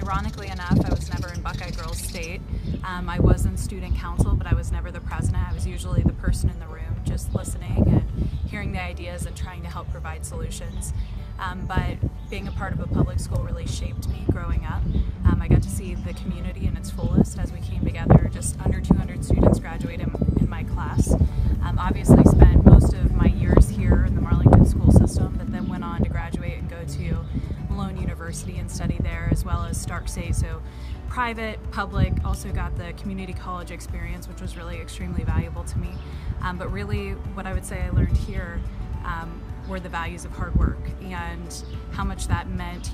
Ironically enough, I was never in Buckeye Girls State. I was in student council, but I was never the president. I was usually the person in the room just listening and hearing the ideas and trying to help provide solutions. But being a part of a public school really shaped me growing up. I got to see the community in its fullest as we came together. Just under 200 students graduated in my class. Obviously spent most of my years here in the Marlington school system, but then went on to graduate and go to Malone University and study there, as well as Stark State. So private, public, also got the community college experience, which was really extremely valuable to me. But really what I would say I learned here were the values of hard work and how much that meant.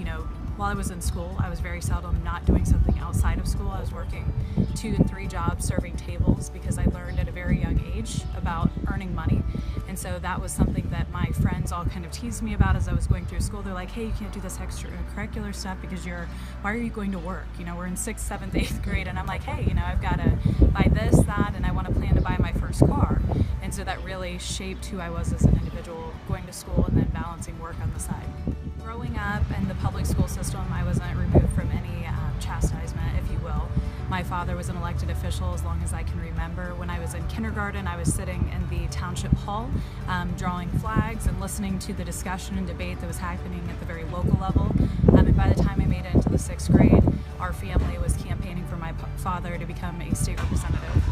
While I was in school, I was very seldom not doing something outside of school. I was working 2 and 3 jobs serving tables because I learned at a very young age about earning money. And so that was something that my friends all kind of teased me about as I was going through school. They're like, hey, you can't do this extracurricular stuff because why are you going to work? We're in 6th, 7th, 8th grade, and I'm like, hey, I've got to buy this, that, and I want to plan to buy my first car. And so that really shaped who I was as an individual, going to school and then balancing work on the side. Growing up in the public school system, I wasn't removed from any chastisement, if you will. My father was an elected official as long as I can remember. When I was in kindergarten, I was sitting in the township hall, drawing flags and listening to the discussion and debate that was happening at the very local level. And by the time I made it into the 6th grade, our family was campaigning for my father to become a state representative.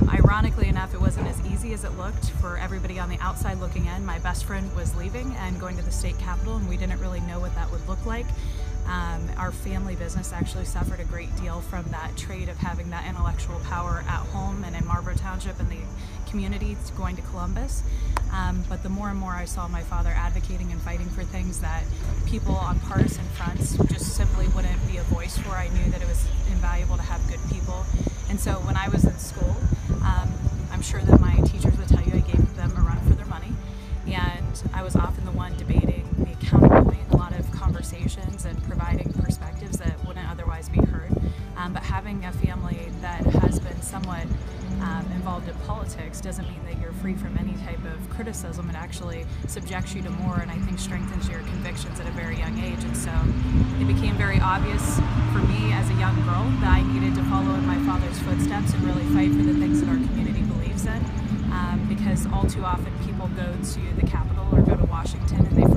Ironically enough, it wasn't as easy as it looked for everybody on the outside looking in. My best friend was leaving and going to the state capitol, and we didn't really know what that would look like. Our family business actually suffered a great deal from that trait of having that intellectual power at home and in Marlboro Township and the community going to Columbus. But the more and more I saw my father advocating and fighting for things that people on partisan fronts just simply wouldn't be a voice for, I knew that it was invaluable to have good people. And so when I was in school, I'm sure that my teachers would tell you I gave them a run for their money. And I was often the one debating the accountability in a lot of conversations and providing perspectives that wouldn't otherwise be heard. But having a family that has been somewhat involved in politics doesn't mean that you're free from any type of criticism. It actually subjects you to more, and I think strengthens your convictions at a very young age. And so it became very obvious for me as a young girl that I needed to follow in my father's footsteps and really fight for the things that our community believes in. Because all too often people go to the Capitol or go to Washington and they